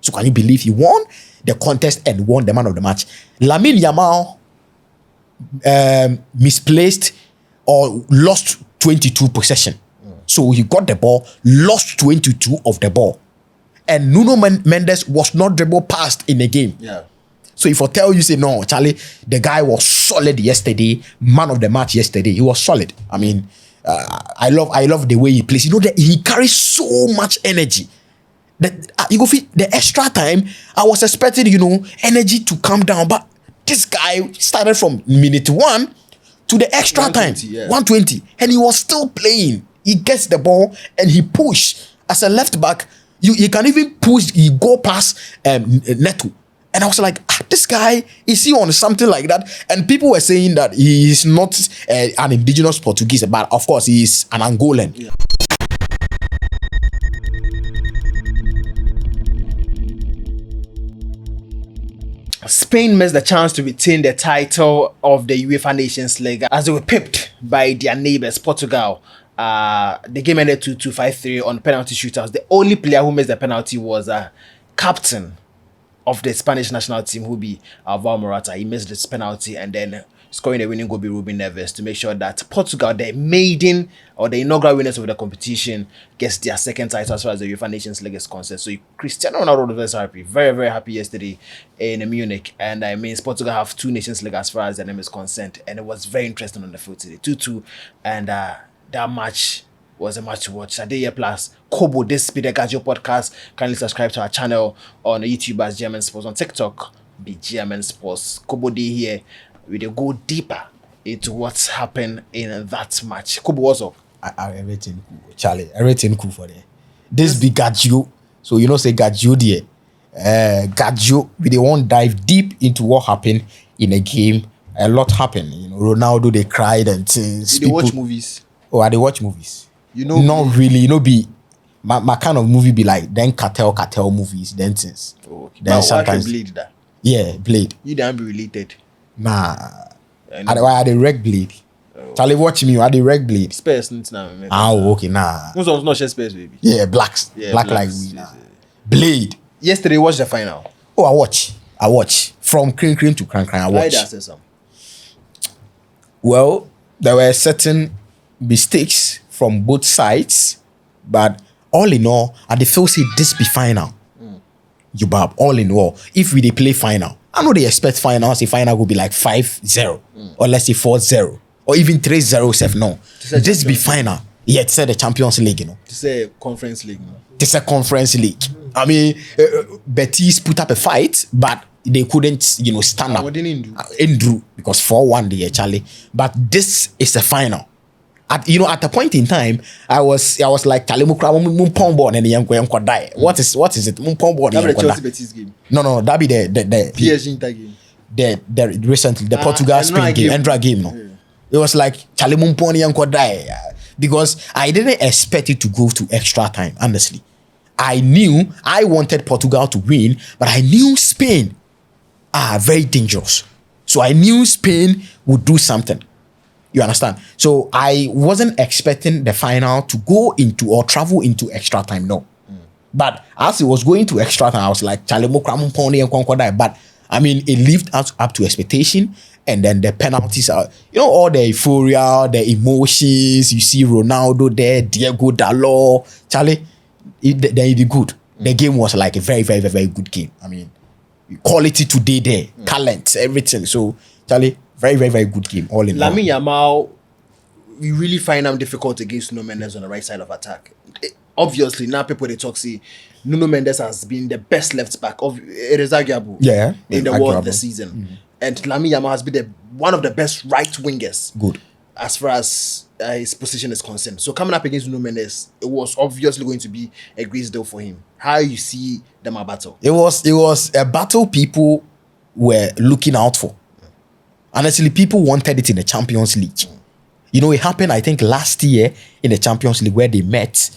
So can you believe he won the contest and won the man of the match? Lamine Yamal misplaced or lost 22 possession. So he got the ball, lost 22 of the ball. And Nuno Mendes was not dribble passed in the game. Yeah. So if I tell you, say, no, Charlie, the guy was solid yesterday, man of the match yesterday. He was solid. I mean, I love the way he plays. You know, that he carries so much energy. That you go feel the extra time. I was expecting, energy to come down, but this guy started from minute 1 to the extra time, 120, and he was still playing. He gets the ball and he push as a left back. You can even push. He go past Neto. And I was like, this guy, is he on something like that? And people were saying that he is not an indigenous Portuguese, but of course he is an Angolan. Yeah. Spain missed the chance to retain the title of the UEFA Nations League as they were pipped by their neighbours, Portugal. The game ended 2-2, 5-3 on penalty shootouts. The only player who missed the penalty was captain of the Spanish national team, who be Alvaro Morata. He missed this penalty, and then scoring the winning goal be Ruben Neves to make sure that Portugal, the maiden or the inaugural winners of the competition, gets their second title as far as the UEFA Nations League is concerned. So Cristiano Ronaldo was happy, very, very happy yesterday in Munich. And I mean, Portugal have 2 Nations League as far as the name is concerned. And it was very interesting on the field today, 2-2. And that match was a match to watch. Saturday Plus, Kobo, this be the Gajio Podcast. Kindly subscribe to our channel on YouTube as German Sports, on TikTok, be German Sports. Kobo Day here. We will go deeper into what's happened in that match. Kobo, what's up? Everything cool, Charlie. Everything cool for them. This be Gajio. So say Gajio there. Gajio, we won't dive deep into what happened in a game. A lot happened. Ronaldo, they cried and things. Did they watch movies? Oh, they watch movies. Not really. Be my kind of movie be like then cartel movies, then things. Oh, okay. Then sometimes Blade that. Yeah, Blade. You don't be related. Nah. I the reg Blade. Oh. Charlie, watch me. I the reg Blade. Spares now. Okay, nah. Who's not share spares, baby? Yeah, blacks. Yeah, black like we. Nah. Blade. Yesterday, watch the final. Oh, I watch. From cream to crank. I watch. Why did I say some? Well, there were certain mistakes from both sides, but all in all, I feel say this be final. Yubab, all in all, if we they play final, I know they expect finals. The final will be like 5-0, or let's say 4-0, or even 3-0. No, this be final. Yeah, it's the Champions League, It's a conference league. It's a conference league. I mean, Betis put up a fight, but they couldn't, stand up. What didn't do? Because 4-1 they Charlie. But this is a final. At the point in time, I was like, Charlie Mumpombo and the young die. What is it? Mumpombo and the Chelsea Betis game. No, that be the PSG Inter game. The recently the Portugal Spain game, Endra game. No, yeah. It was like Charlie Mumpombo and young die because I didn't expect it to go to extra time. Honestly, I knew I wanted Portugal to win, but I knew Spain are very dangerous. So I knew Spain would do something. You understand? So I wasn't expecting the final to go into or travel into extra time. No. But as it was going to extra time, I was like, but I mean, it lived up to expectation. And then the penalties are, all the euphoria, the emotions. You see Ronaldo there, Diego Dalot, Charlie. Then it be good. The game was like a very, very, very, very good game. I mean, quality today there, talent, everything. So, Charlie, very, very, very good game. All in all. Lamine Yamal, we really find him difficult against Nuno Mendes on the right side of attack. Obviously, now people they talk see Nuno Mendes has been the best left back. It is arguable. Yeah, in the world this season. And Lamine Yamal has been one of the best right wingers. Good. As far as his position is concerned. So coming up against Nuno Mendes, it was obviously going to be a great deal for him. How you see them a battle? It was a battle people were looking out for. Honestly, people wanted it in the Champions League. It happened, I think, last year in the Champions League where they met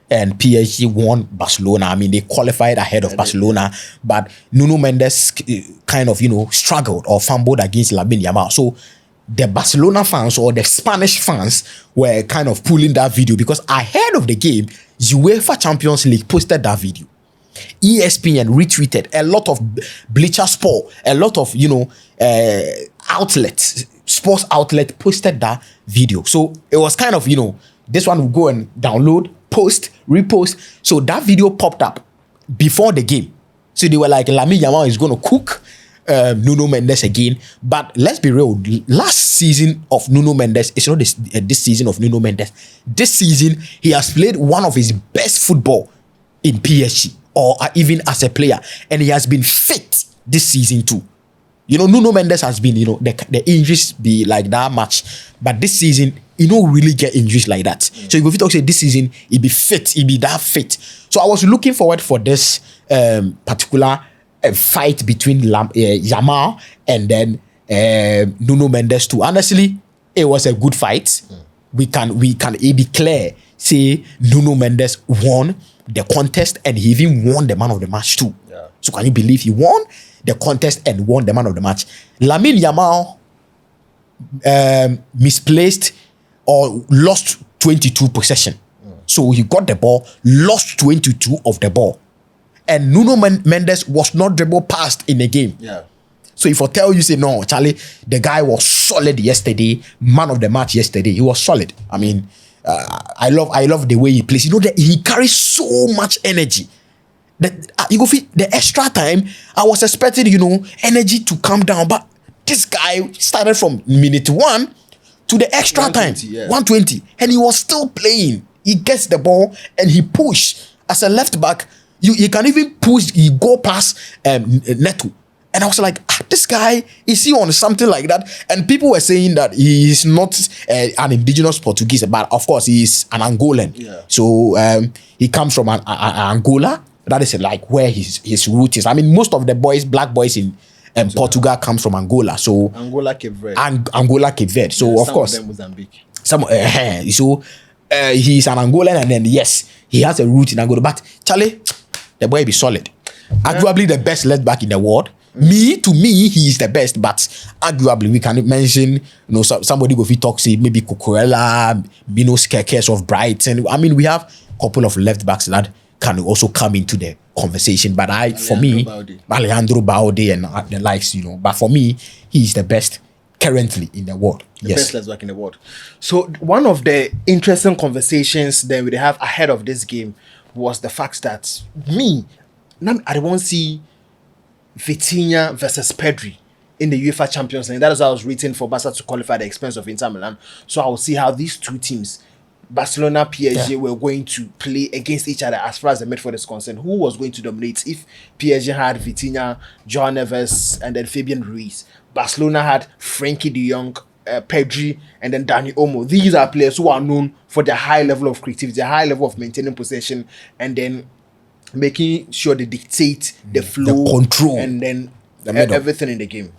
and PSG won Barcelona. I mean, they qualified ahead of Barcelona, but Nuno Mendes kind of, struggled or fumbled against Lamine Yamal. So the Barcelona fans or the Spanish fans were kind of pulling that video because ahead of the game, UEFA Champions League posted that video. ESPN retweeted, a lot of Bleacher Sport, a lot of outlets, sports outlet posted that video. So it was kind of this one will go and download, post, repost. So that video popped up before the game. So they were like, Lamine Yamal is going to cook Nuno Mendes again. But let's be real, last season of Nuno Mendes, it's not this season of Nuno Mendes. This season, he has played one of his best football in PSG or even as a player. And he has been fit this season too. Nuno Mendes has been, the injuries be like that much. But this season, he don't really get injuries like that. So if you talk say this season, he be fit, he be that fit. So I was looking forward for this particular fight between Yamal and then Nuno Mendes too. Honestly, it was a good fight. We can be clear, say Nuno Mendes won the contest and he even won the man of the match too. Yeah. So can you believe he won the contest and won the man of the match? Lamine Yamal misplaced or lost 22 possession. So he got the ball, lost 22 of the ball. And Nuno Mendes was not dribble past in the game. Yeah. So if I tell you, say, no, Charlie, the guy was solid yesterday, man of the match yesterday. He was solid. I mean, I love the way he plays. That he carries so much energy. That you go feel the extra time. I was expecting, energy to come down, but this guy started from minute 1 to the extra time, 120, and he was still playing. He gets the ball and he push as a left back. You can even push. He go past Neto. And I was like, this guy, is he on something like that? And people were saying that he is not an indigenous Portuguese, but of course he is an Angolan. Yeah. So he comes from Angola. That is like where his root is. I mean, most of the black boys in Portugal comes from Angola. So Angola, Cape Verde. Angola, Cape Verde. So yeah, of course, some of them Mozambique. So he's an Angolan, and then yes, he has a root in Angola. But Charlie, the boy be solid. Arguably the best left back in the world. To me, he is the best, but arguably we can mention, somebody go fit talk, say maybe Cucurella, Minos Kekes of Brighton. I mean, we have a couple of left backs that can also come into the conversation. But Alejandro Balde and the likes, But for me, he is the best currently in the world. The best left back in the world. So one of the interesting conversations that we have ahead of this game was the fact that I don't want to see Vitinha versus Pedri in the UEFA Champions League. That is how I was waiting for Barca to qualify at the expense of Inter Milan. So I will see how these two teams, Barcelona, PSG, were going to play against each other as far as the midfield is concerned. Who was going to dominate if PSG had Vitinha, João Neves, and then Fabian Ruiz? Barcelona had Frenkie de Jong, Pedri, and then Dani Olmo. These are players who are known for their high level of creativity, their high level of maintaining possession, and then making sure they dictate the flow, the control, and then everything in the game.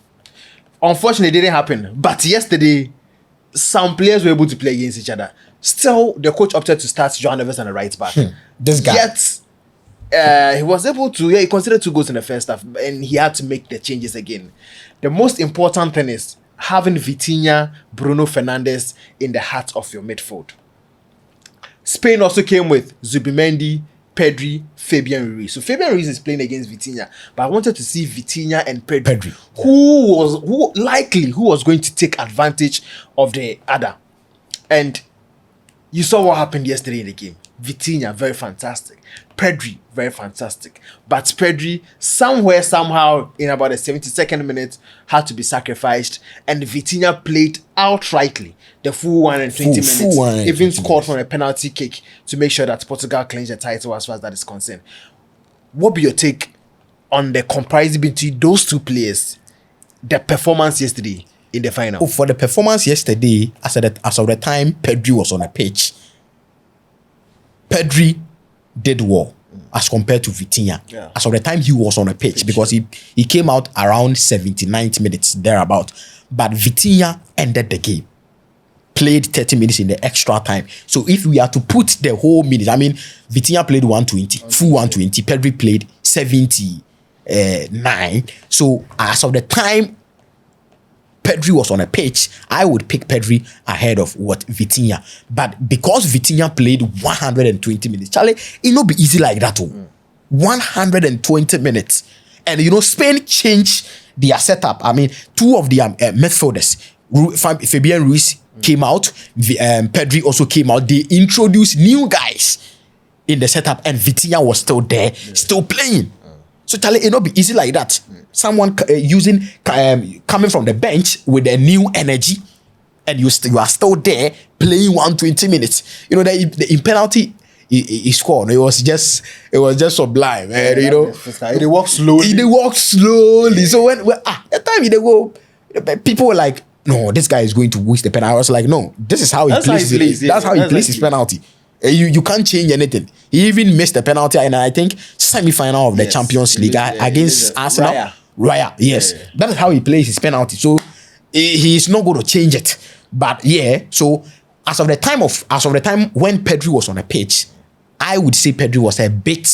Unfortunately, it didn't happen. But yesterday, some players were able to play against each other. Still, the coach opted to start João Neves on the right back. This guy. Yet, he was able to, he considered 2 goals in the first half, and he had to make the changes again. The most important thing is having Vitinha, Bruno Fernandes in the heart of your midfield. Spain also came with Zubimendi, Pedri, Fabian Ruiz. So Fabian Ruiz is playing against Vitinha, but I wanted to see Vitinha and Pedri. Who was going to take advantage of the other. And you saw what happened yesterday in the game. Vitinha, very fantastic. Pedri, very fantastic. But Pedri, somehow, in about the 72nd minute, had to be sacrificed. And Vitinha played outrightly the full 120 minutes. Even scored from a penalty kick to make sure that Portugal clinched the title as far as that is concerned. What be your take on the comparison between those two players, the performance yesterday in the final? For the performance yesterday, as of the time Pedri was on a pitch, Pedri did well as compared to Vitinha. Yeah. As of the time he was on a pitch, because he came out around 79 minutes thereabout. But Vitinha ended the game. Played 30 minutes in the extra time. So if we are to put the whole minutes, I mean, Vitinha played 120, full 120. Pedri played 79. So as of the time Pedri was on a pitch, I would pick Pedri ahead of Vitinha. But because Vitinha played 120 minutes, Charlie, it not be easy like that. 120 minutes. And you know, Spain changed their setup. I mean, two of their midfielders, Fabian Ruiz came out, Pedri also came out. They introduced new guys in the setup, and Vitinha was still there, still playing. So Charlie, it not be easy like that. Someone coming from the bench with a new energy, and you are still there playing 120 minutes. You know, the penalty he scored. It was just sublime. You know, they walk slowly. So when the time they go, people were like, "No, this guy is going to waste the penalty." I was like, "No, this is how he plays it. That's how he plays his penalty. You can't change anything." He even missed the penalty, and I think semi-final of the Champions League against Arsenal. Raya, yes, that is how he plays his penalty. So he's not going to change it. But so as of the time when Pedri was on the pitch, I would say Pedri was a bit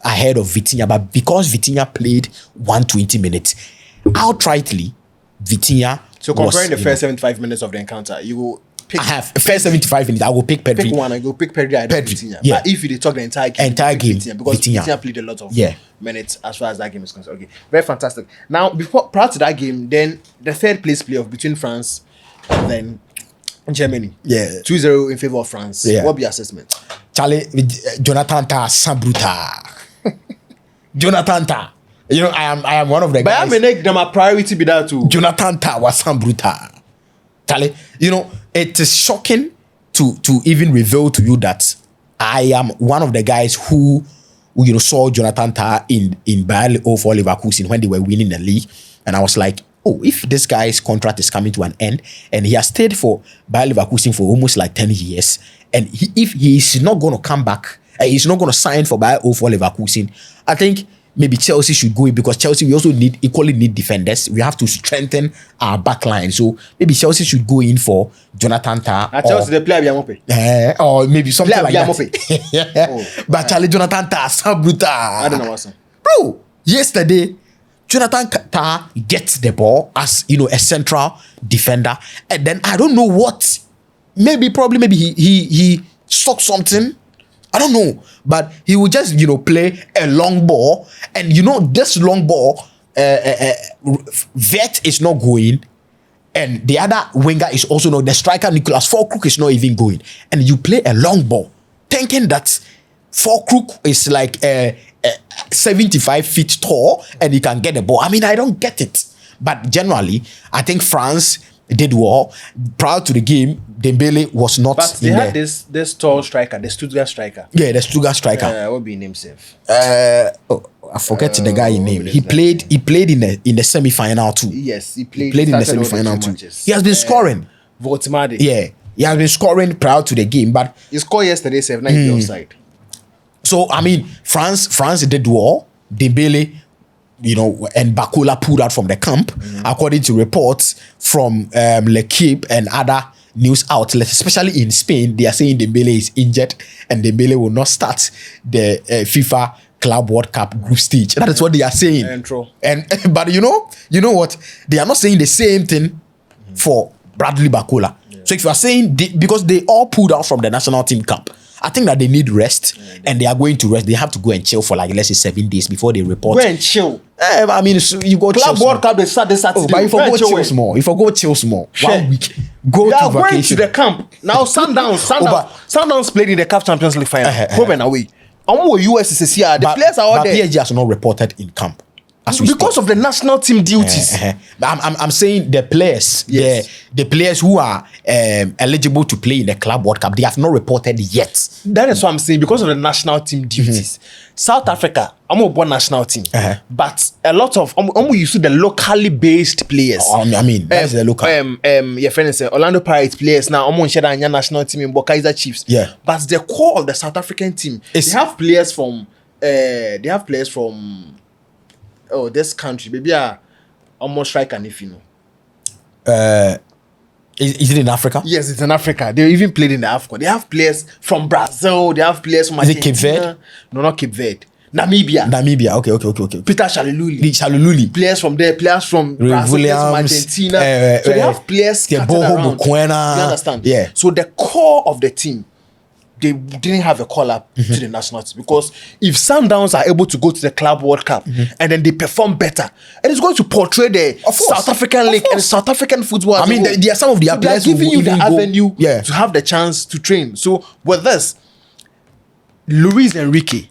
ahead of Vitinha, but because Vitinha played 120 minutes, outrightly, Vitinha. So comparing the first 75 minutes of the encounter, you will pick. I have first 75 minutes. I will pick Pedri. Pick one. I go pick Pedri. I do Vitinha. Yeah. But if you talk the entire game, Vitinha, because Vitinha played a lot of minutes as far as that game is concerned. Okay, very fantastic. Now, prior to that game, then the third place playoff between France and then Germany. 2-0 in favor of France. What will be your assessment? Charlie, Jonathan Tah Sabruta. Jonathan Tah. You know, I am one of the guys. But I make them a priority be that too. Jonathan Tah was Sabruta. Charlie, you know, it is shocking to even reveal to you that I am one of the guys who you know saw Jonathan Tah in Bayer 04 Leverkusen when they were winning the league, and I was like, oh, if this guy's contract is coming to an end, and he has stayed for Bayer Leverkusen for almost like 10 years, and if he's not going to come back, he's not going to sign for Bayer 04 Leverkusen, I think maybe Chelsea should go in, because Chelsea, we also equally need defenders. We have to strengthen our back line. So maybe Chelsea should go in for Jonathan Tah. Chelsea, the player Biamope. Or maybe something like that. But Charlie, Jonathan Tah, Sabruta. I don't know what's up. Bro, yesterday, Jonathan Tah gets the ball as, you know, a central defender. And then I don't know what, maybe he struck something. I don't know, but he will just, you know, play a long ball, and you know this long ball, Vet is not going, and the other winger is also not. The striker Nicolas Fulkrug is not even going, and you play a long ball, thinking that Fulkrug is like 75 feet tall and he can get the ball. I mean, I don't get it, but generally, I think France did well. Prior to the game, Dembele was not. But they had this tall striker, the Stuttgart striker. Yeah, the Stuttgart striker. What be name safe? I forget the guy name. He played in the semi-final too. Yes, he played in the semi-final too. Matches. He has been scoring. Voltemade. Yeah, he has been scoring prior to the game, but he scored yesterday. 7-9 offside. So I mean, France did well. Dembele, you know, and Bakola pulled out from the camp, according to reports from L'Equipe and other news outlets, especially in Spain. They are saying Dembele is injured and Dembele will not start the FIFA Club World Cup group stage. That is what they are saying. But you know what? They are not saying the same thing for Bradley Bakola. So if you are saying because they all pulled out from the national team camp, I think that they need rest, and they are going to rest. They have to go and chill for like, let's say 7 days before they report. Go and chill. I mean, so you go Club chill. World Cup, they start this Saturday. But if I go chill small, 1 week, go to vacation. Going to the camp. Now, Sundowns played in the CAF Champions League final. Home and away. US is here. The players are all there. PSG has not reported in camp. Because of the national team duties. I'm saying the players, the players who are eligible to play in the Club World Cup, they have not reported yet. That is what I'm saying. Because of the national team duties, South Africa, I'm a one national team, but a lot of you see the locally based players. I mean, that's the local. Your friend said Orlando Pirates players now. I'm on share national team in Kaizer Chiefs. Yeah, but the core of the South African team, they have players from. Oh, this country, maybe almost strike and if you know. Is it in Africa? Yes, it's in Africa. They even played in the Africa. They have players from Brazil. They have players from Argentina. Is it Cape Verde? No, not Cape Verde. Namibia. Okay. Peter Shalululi. Players from there. Players from Brazil. Players from Argentina. So they have players scattered around. You understand? Yeah. So the core of the team, they didn't have a call up to the national team, because if Sundowns are able to go to the Club World Cup and then they perform better, and it's going to portray the South African League and South African football. I mean, there are some of the players giving you the avenue to have the chance to train. So with this, Luis Enrique,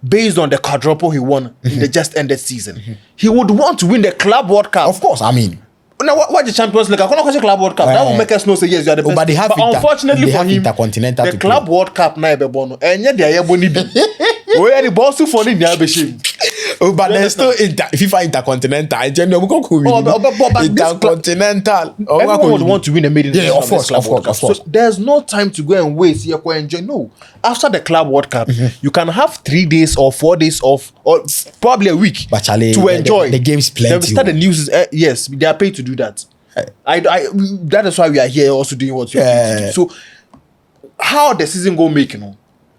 based on the quadruple he won in the just ended season, he would want to win the Club World Cup. Of course, I mean. Now, what the Champions League? I can't watch the Club World Cup. That will make us know say yes, you are the best. But they have unfortunately for him, Intercontinental the Club World Cup na ebe bono. Enye dia yebo ni bi. We are the boss for ni dia be shame. But there's still FIFA Intercontinental. Intercontinental. Everyone would want to win a maiden. Yeah, of course. So there's no time to go and wait. You can enjoy. No, after the Club World Cup, you can have 3 days or 4 days off, or probably a week to enjoy. The game's plenty. They start the news. Yes, they are paid to do that. That is why we are here also doing what you're paid to do. So how the season go make,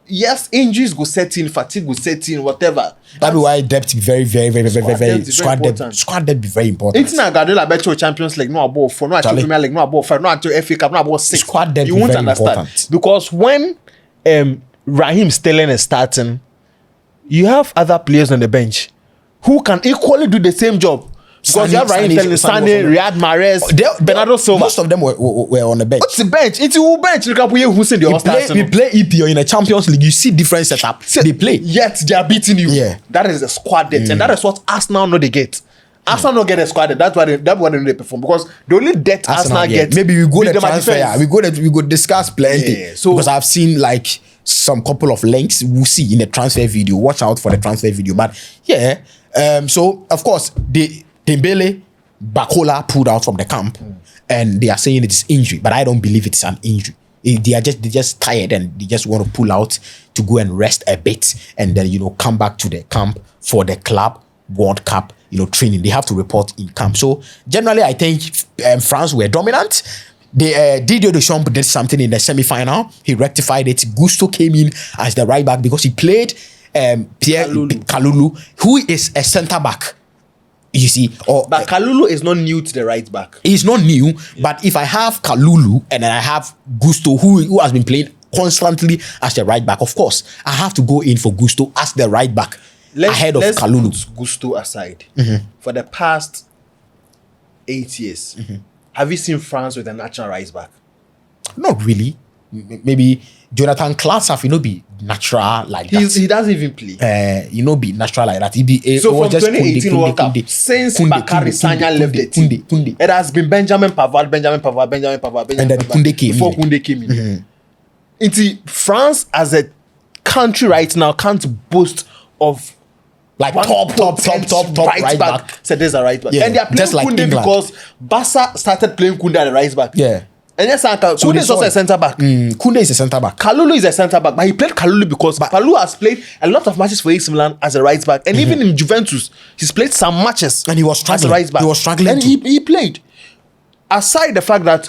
yes, injuries go set in, fatigue go set in, whatever. That's why depth be very squad depth be very important. It's not Guardiola bet you Champions League, no about 4, no about Premier League, no about 5, no about FA Cup, no about 6. Squad depth you won't very understand important. Because when Raheem Sterling is starting, you have other players on the bench who can equally do the same job. Because you have Raheem Sterling, Sane, Riyad Mahrez, Bernardo Silva. Most of them were on the bench. What's the bench? It's who bench. Look up who's in the All-Stars. We play EPO in a Champions League. You see different setup. They play. Yet they are beating you. Yeah. That is the squad depth. And that is what Arsenal know they get. Arsenal don't get a squad depth. That's why they perform. Because the only depth Arsenal get. Maybe we go to transfer. We go discuss plenty. Yeah. So, because I've seen like some couple of links we'll see in the transfer video. Watch out for the transfer video. But yeah. So of course Dembele, Bakola pulled out from the camp, and they are saying it is injury, but I don't believe it's an injury. They're just tired, and they just want to pull out to go and rest a bit, and then come back to the camp for the Club World Cup training. They have to report in camp. So generally, I think France were dominant. Didier Deschamps did something in the semi-final. He rectified it. Gusto came in as the right back because he played Pierre Kalulu, who is a centre back. You see, but Kalulu is not new to the right back. He's not new, but if I have Kalulu and then I have Gusto, who has been playing constantly as the right back, of course, I have to go in for Gusto as the right back ahead of Kalulu. Let's put Gusto aside. For the past 8 years, have you seen France with a natural right back? Not really. Maybe Jonathan Klaas be natural like that. He doesn't even play. Be natural like that. He be so from 2018 World Cup, since Bakary Sagna left the team, it has been Benjamin Pavard, and then Koundé came before Koundé came in. France as a country right now can't boast of like top right back. So there's a right back, yeah, and they are playing just like Koundé because Barca started playing Koundé at the right back. Yeah. And yes, Koundé is also a centre back. Koundé is a centre back. Kalulu is a centre back, but he played Kalulu because Kalulu has played a lot of matches for AC Milan as a right back, and even in Juventus, he's played some matches. And he was struggling. As a right back. He was struggling, and he played. Aside the fact that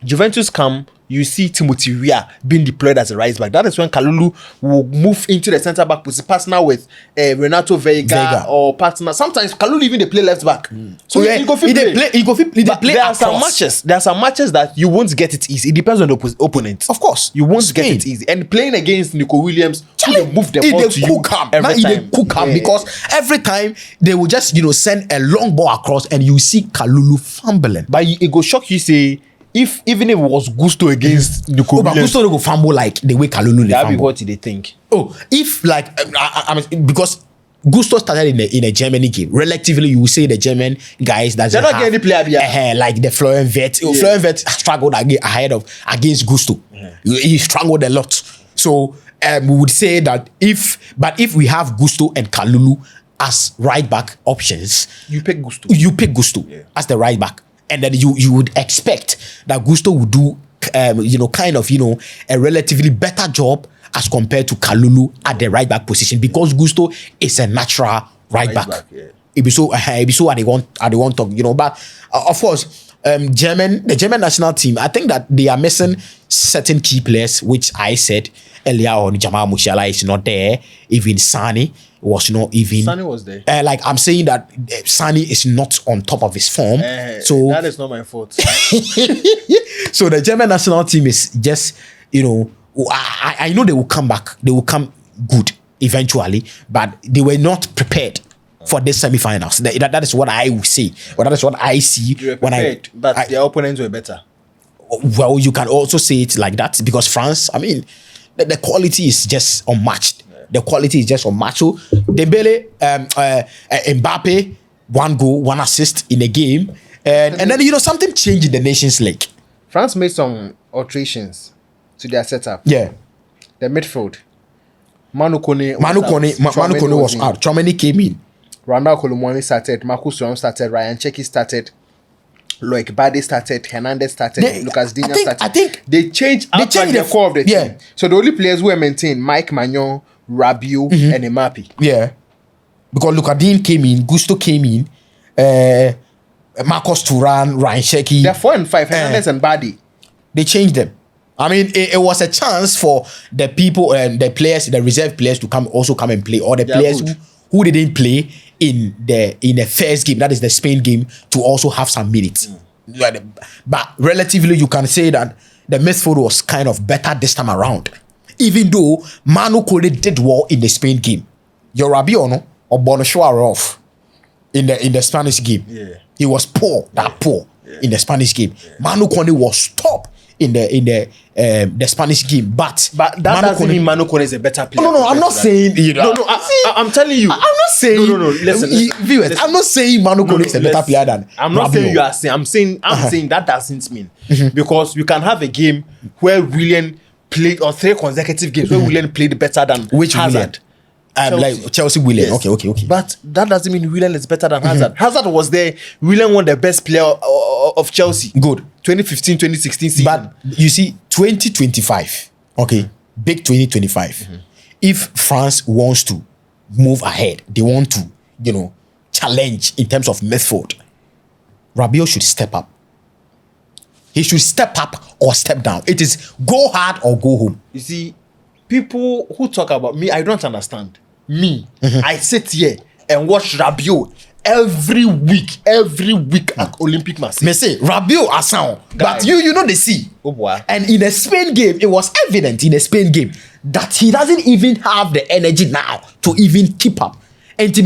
Juventus come, you see Timothy Weah being deployed as a right back. That is when Kalulu will move into the centre back position, partner with Renato Veiga or partner. Sometimes Kalulu even they play left back. So he go play. There are some matches. There are some matches that you won't get it easy. It depends on the opponent. Of course, you won't get it easy. And playing against Nico Williams, they move the ball to you every time. Because every time they will just send a long ball across, and you see Kalulu fumbling. But it go shock you say. Even if it was Gusto against Nico Williams, but Gusto go fumble like the way Kalulu that be what they think. If like because Gusto started in a Germany game. Relatively, you will say the German guys that they're not getting any player like the Florian Wirtz. Florian Wirtz struggled against Gusto. He struggled a lot. So we would say that if we have Gusto and Kalulu as right back options, you pick Gusto. As the right back. And then you would expect that Gusto would do, a relatively better job as compared to Kalulu at the right back position, because Gusto is a natural right back. It be so what they want talk, But of course, the German national team, I think that they are missing certain key players, which I said earlier on. Jamal Musiala is not there. Even Sane was not even. Sane was there. I'm saying that Sane is not on top of his form. So that is not my fault. So the German national team is just, I know they will come back. They will come good eventually, but they were not prepared for this semi-finals. That is what I will say. Or that is what I see but their opponents were better. Well, you can also say it like that because France, I mean, the quality is just unmatched. Yeah. The quality is just unmatched. So Dembele, Mbappe, 1 goal, 1 assist in a game, and then something changed in the Nations League. France made some alterations to their setup. Yeah, the midfield. Manu Kone was out. Chouameni came in. Randall Kolomwani started. Marcus Thuram started. Ryan Cherki started. Loic Bade started. Hernandez started. Lucas Digne started. I think they changed the core of the team. So the only players who were maintained: Mike Magnon, Rabiot, and Mbappe. Yeah, because Lucas Digne came in. Gusto came in. Marcus Thuram, Ryan Cherki. They're 4 and 5. Hernandez and Bade. They changed them. I mean, it was a chance for the people and the players, the reserve players, to come and play, or the players who didn't play in the first game, that is the Spain game, to also have some minutes. But relatively, you can say that the midfield was kind of better this time around, even though Manu Kone did well in the Spain game. Your Rabiot or Bonachua off in the Spanish game. Yeah. He was poor in the Spanish game. Yeah. Manu Kone was top in the Spanish game, but that doesn't mean Manu Kone is a better player. No, I'm not saying. I'm telling you. I'm not saying. No. Listen, viewers. I'm not saying Manu Kone is a better player than. I'm not saying you are saying. I'm saying that doesn't mean because you can have a game where Willian played, or 3 consecutive games where Willian played better than Hazard. Like Chelsea Willian. Yes. Okay. But that doesn't mean Willian is better than Hazard. Hazard was there. Willian won the best player of Chelsea. Good. 2015, 2016 season. But you see, 2025. Okay. Big 2025. If France wants to move ahead, they want to, challenge in terms of midfield, Rabiot should step up. He should step up or step down. It is go hard or go home. You see, people who talk about me, I don't understand. I sit here and watch Rabiot every week at Olympic Marseille. Me say Rabiot a sound, but you know they see. Oh boy. And in the Spain game, it was evident in the Spain game that he doesn't even have the energy now to even keep up. And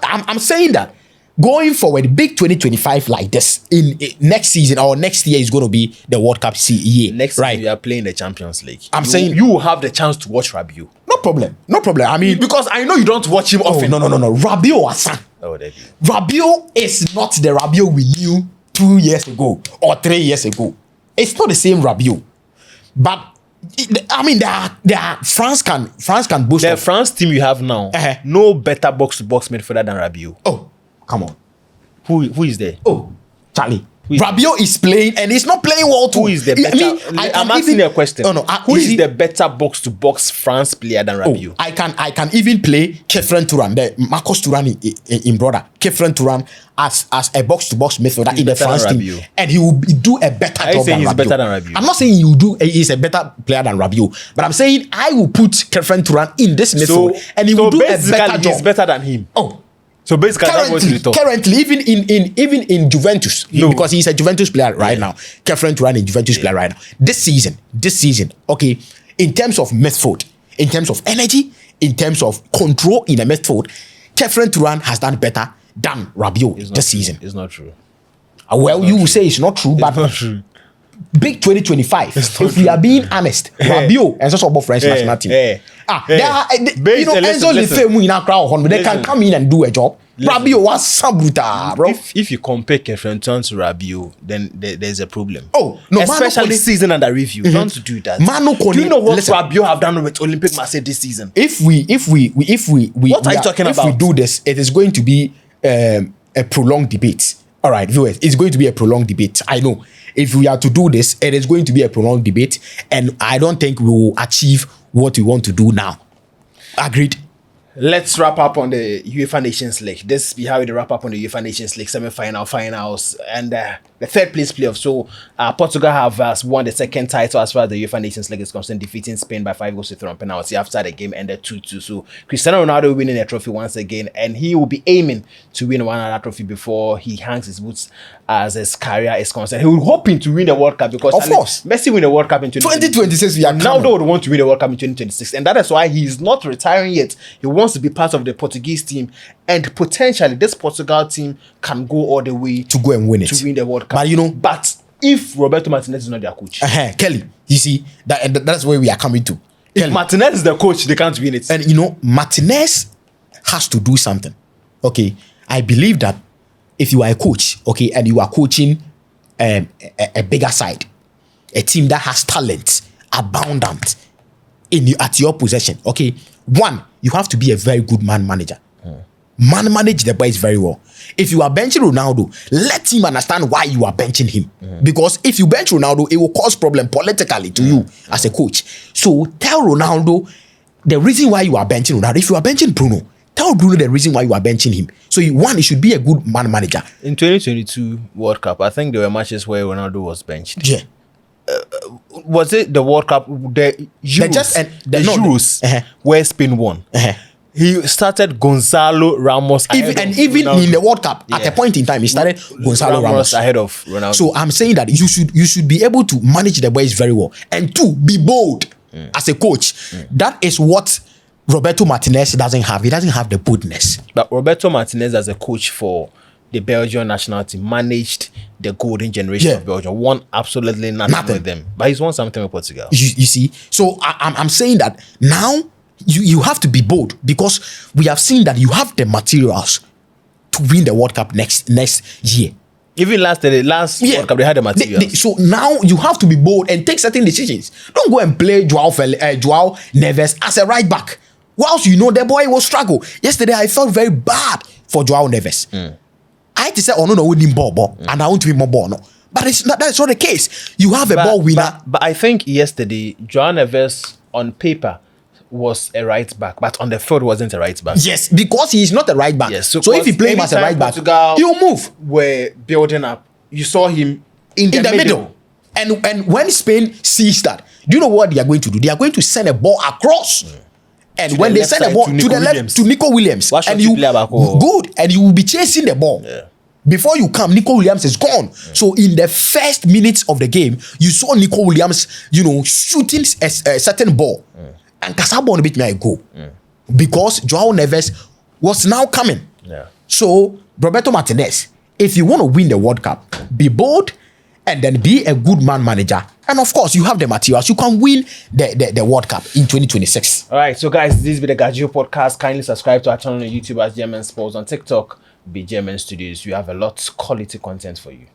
I'm saying that going forward, big 2025 like this in next season or next year is going to be the World Cup year. Next right? year, you are playing the Champions League. Saying you will have the chance to watch Rabiot. No problem. I mean, because I know you don't watch him often. No. Rabiot Hassan. Oh, there you Rabiot is not the Rabiot we knew 2 years ago or 3 years ago. It's not the same Rabiot. But I mean, there are France can boast. The France team you have now, no better box-to-box midfielder than Rabiot. Oh, come on. Who is there? Oh, Charlie. Rabiot is playing and he's not playing well too. Who is the better? I'm asking you a question. Who is the better box-to-box France player than Rabiot? I can even play Kefren Turan, the Marcus Thuram in brother. Kefren Turan as a box-to-box midfielder in the France team, and he will do a better job than Rabiot. Better than Rabiot. I'm not saying he's a better player than Rabiot, but I'm saying I will put Kefren Turan in this midfield and he will do a better job. He's better than him. Oh. So basically, currently, even in Juventus, because he's a Juventus player right now. Kefren Turan is a Juventus player right now. This season, okay, in terms of midfield, in terms of energy, in terms of control in the midfield, Kefren Turan has done better than Rabiot this season. It's not true. Well, you will say it's not true, but not true. Big 2025. If we are being honest, Rabiot and so about French national team. Enzo Lefebvre in our crowd, they can come in and do a job. Rabiot was sabuta, bro. If you compare Kefren Turan to Rabiot, then there's a problem. Oh no, especially season under review. Don't do that. Do you know what Rabiot have done with Olympic Marseille this season? If we what are you talking about? If we do this, it is going to be a prolonged debate. All right, viewers, it's going to be a prolonged debate. I know. If we are to do this, it is going to be a prolonged debate, and I don't think we will achieve what we want to do now. Agreed. Let's wrap up on the UEFA Nations League. This be how we wrap up on the UEFA Nations League semi-final, finals, and the third place playoff. So Portugal have won the second title as far as the UEFA Nations League is concerned, defeating Spain by 5-3 on penalty after the game ended 2-2. So Cristiano Ronaldo winning a trophy once again, and he will be aiming to win one other trophy before he hangs his boots as his career is concerned. He will hoping to win the World Cup because of course Messi win the World Cup in 2026. Ronaldo would want to win the World Cup in 2026, and that is why he's not retiring yet. He wants to be part of the Portuguese team, and potentially this Portugal team can go all the way to go and win it, to win the World Cup. But you know, but if Roberto Martinez is not their coach, Kelly, you see that's where we are coming to. If Kelly, Martinez is the coach, they can't win it. And you know, Martinez has to do something. Okay, I believe that if you are a coach, okay, and you are coaching a bigger side, a team that has talent abundant at your possession, okay, one, you have to be a very good man manager. Man manage the boys very well. If you are benching Ronaldo, let him understand why you are benching him. Because if you bench Ronaldo, it will cause problem politically to you as a coach. So tell Ronaldo the reason why you are benching Ronaldo. If you are benching Bruno, tell Bruno the reason why you are benching him. So one, he should be a good man manager. In 2022 World Cup, I think there were matches where Ronaldo was benched. Yeah. Was it the World Cup, the Euros, where Spain won? He started Gonzalo Ramos even in the World Cup, at a point in time, he started Gonzalo Ramos ahead of Ronaldo. So I'm saying that you should be able to manage the boys very well, and two, be bold as a coach. That is what Roberto Martinez doesn't have. He doesn't have the boldness. But Roberto Martinez, as a coach for the Belgian national team, managed the golden generation of Belgium, won absolutely nothing with them, but he's won something with Portugal. You see, so I'm saying that now. You have to be bold, because we have seen that you have the materials to win the World Cup next year. Even last World Cup, they had the materials. So now you have to be bold and take certain decisions. Don't go and play Joao Neves as a right back. Whilst you know the boy will struggle. Yesterday, I felt very bad for Joao Neves. I had to say, oh no, we need ball, and I want to win more ball. No. But that's not the case. You have a ball winner. But I think yesterday, Joao Neves on paper was a right back, but on the field wasn't a right back. Yes, because he is not a right back. Yes, so if you play him as a right back, he'll move. We're building up. You saw him in the middle. And when Spain sees that, do you know what they are going to do? They are going to send a ball across. And when they send a ball to the left to Nico Williams, and you will be chasing the ball. Yeah. Before you come, Nico Williams is gone. So in the first minutes of the game, you saw Nico Williams, shooting a certain ball. And Casabon bit me a go. Because Joao Neves was now coming. Yeah. So, Roberto Martinez, if you want to win the World Cup, be bold and then be a good man manager. And of course, you have the materials. You can win the World Cup in 2026. All right, so guys, this has been the Gajio Podcast. Kindly subscribe to our channel on YouTube as German Sports, on TikTok, be German Studios. We have a lot of quality content for you.